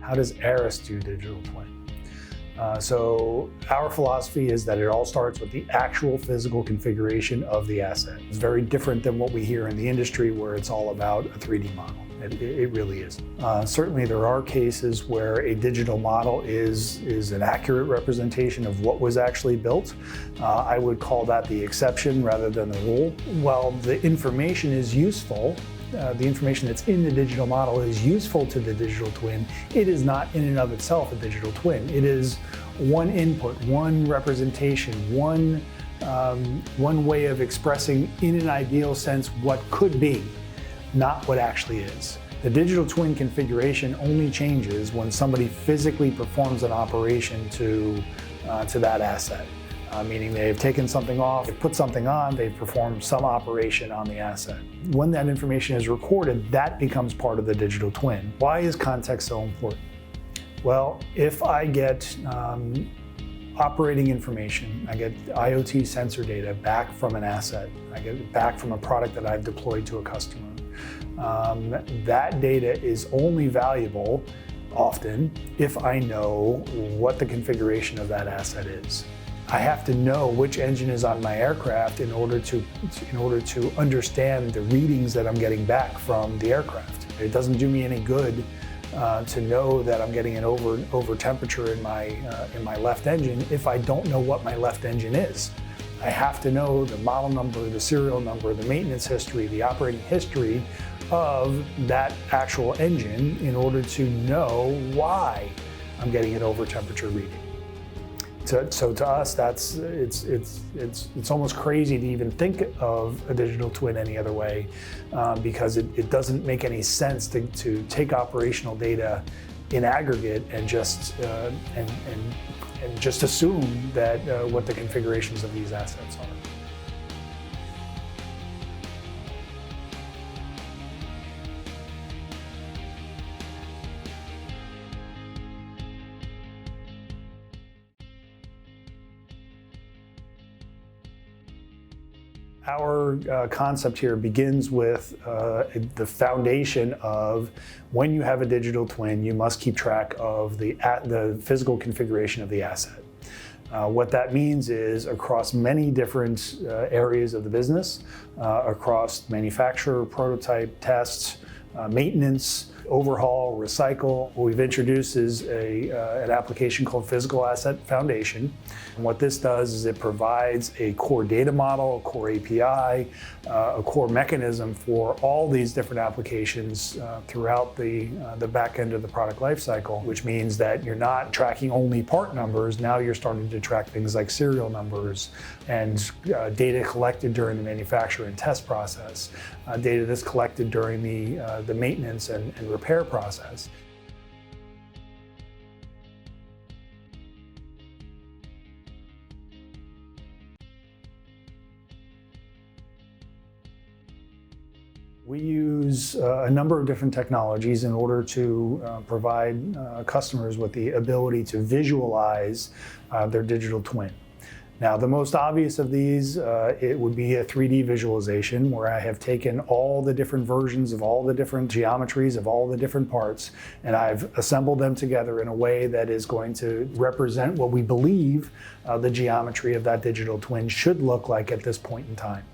how does Aras do digital twin? So our philosophy is that it all starts with the actual physical configuration of the asset. It's very different than what we hear in the industry where it's all about a 3D model. It really is. Certainly there are cases where a digital model is an accurate representation of what was actually built. I would call that the exception rather than the rule. While the information is useful, the information that's in the digital model is useful to the digital twin, it is not in and of itself a digital twin. It is one input, one representation, one way of expressing in an ideal sense what could be, not what actually is. The digital twin configuration only changes when somebody physically performs an operation to that asset. Meaning they've taken something off, they've put something on, they've performed some operation on the asset. When that information is recorded, that becomes part of the digital twin. Why is context so important? Well, if I get operating information, I get IoT sensor data back from an asset, I get it back from a product that I've deployed to a customer, that data is only valuable often if I know what the configuration of that asset is. I have to know which engine is on my aircraft in order to understand the readings that I'm getting back from the aircraft. It doesn't do me any good to know that I'm getting an over temperature in my left engine if I don't know what my left engine is. I have to know the model number, the serial number, the maintenance history, the operating history of that actual engine in order to know why I'm getting an over temperature reading. So to us, it's almost crazy to even think of a digital twin any other way, because it doesn't make any sense to take operational data in aggregate and just assume that what the configurations of these assets are. Our concept here begins with the foundation of when you have a digital twin, you must keep track of the physical configuration of the asset. What that means is across many different areas of the business, across manufacturer, prototype, tests, maintenance, overhaul, recycle. What we've introduced is an application called Physical Asset Foundation. And what this does is it provides a core data model, a core API, a core mechanism for all these different applications throughout the back end of the product lifecycle, which means that you're not tracking only part numbers. Now you're starting to track things like serial numbers and data collected during the manufacture and test process, data that's collected during the maintenance and repair process. We use a number of different technologies in order to provide customers with the ability to visualize their digital twin. Now, the most obvious of these, it would be a 3D visualization where I have taken all the different versions of all the different geometries of all the different parts, and I've assembled them together in a way that is going to represent what we believe the geometry of that digital twin should look like at this point in time.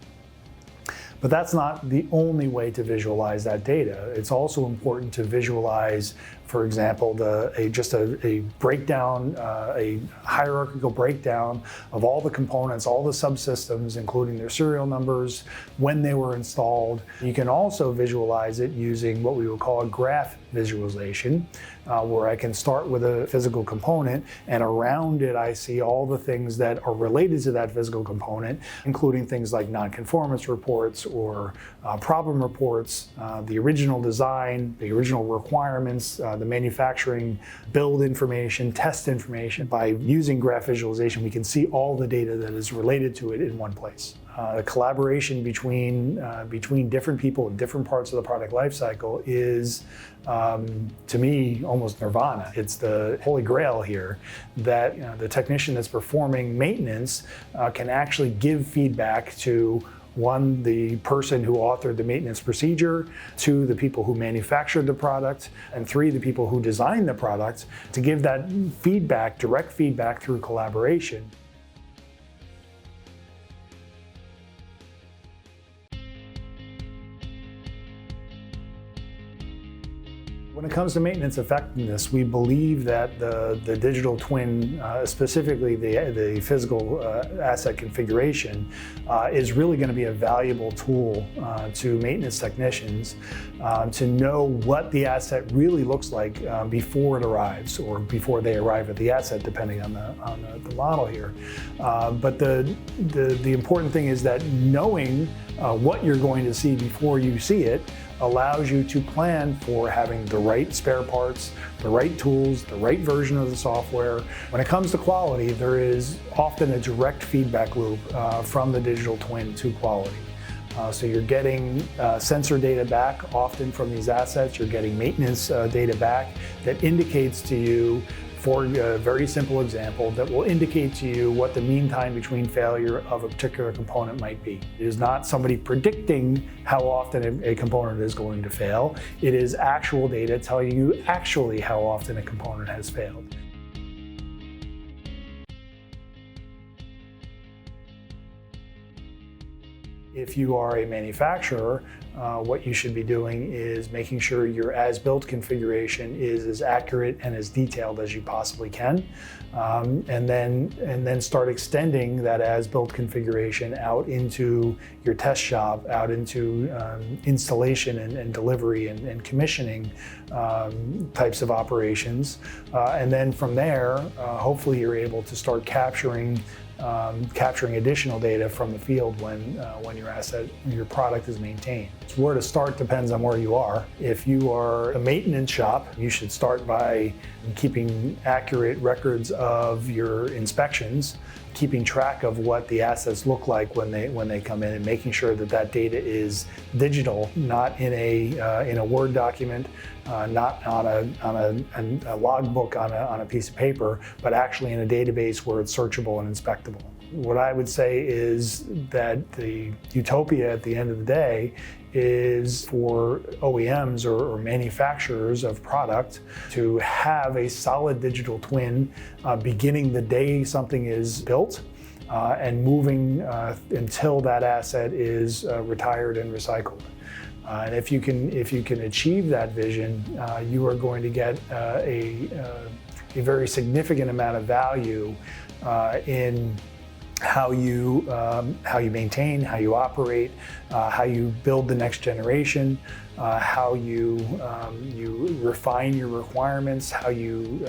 But that's not the only way to visualize that data. It's also important to visualize, for example, a breakdown, a hierarchical breakdown of all the components, all the subsystems, including their serial numbers, when they were installed. You can also visualize it using what we would call a graph visualization, where I can start with a physical component, and around it I see all the things that are related to that physical component, including things like non-conformance reports or problem reports, the original design, the original requirements, the manufacturing build information, test information. By using graph visualization, we can see all the data that is related to it in one place. The collaboration between different people in different parts of the product lifecycle is, to me, almost nirvana. It's the holy grail here that the technician that's performing maintenance can actually give feedback to One, the person who authored the maintenance procedure, two, the people who manufactured the product, and three, the people who designed the product, to give that feedback, direct feedback through collaboration. When it comes to maintenance effectiveness, we believe that the digital twin, specifically the physical asset configuration, is really going to be a valuable tool to maintenance technicians to know what the asset really looks like before it arrives, or before they arrive at the asset, depending on the model here. But the important thing is that knowing what you're going to see before you see it allows you to plan for having the right spare parts, the right tools, the right version of the software. When it comes to quality, there is often a direct feedback loop from the digital twin to quality. So you're getting sensor data back often from these assets, you're getting maintenance data back that indicates to you, for a very simple example, that will indicate to you what the mean time between failure of a particular component might be. It is not somebody predicting how often a component is going to fail. It is actual data telling you actually how often a component has failed. If you are a manufacturer, what you should be doing is making sure your as-built configuration is as accurate and as detailed as you possibly can, and then start extending that as-built configuration out into your test shop, out into installation and delivery and commissioning types of operations, and then from there, hopefully you're able to start capturing additional data from the field when your product is maintained. Where to start depends on where you are. If you are a maintenance shop, you should start by keeping accurate records of your inspections, keeping track of what the assets look like when they come in, and making sure that data is digital, not in a Word document, not on a logbook on a piece of paper, but actually in a database where it's searchable and inspectable. What I would say is that the utopia at the end of the day is for OEMs or manufacturers of product to have a solid digital twin beginning the day something is built and moving until that asset is retired and recycled. And if you can achieve that vision, you are going to get a very significant amount of value in how you maintain, how you operate, how you build the next generation, how you refine your requirements, how you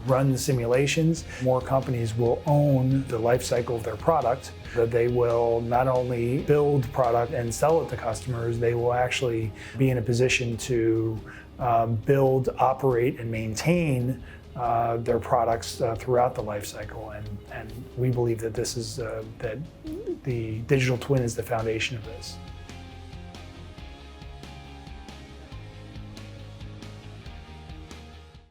run the simulations. More companies will own the life cycle of their product, that they will not only build product and sell it to customers, they will actually be in a position to build, operate, and maintain their products throughout the life cycle, and we believe that this is that the digital twin is the foundation of this.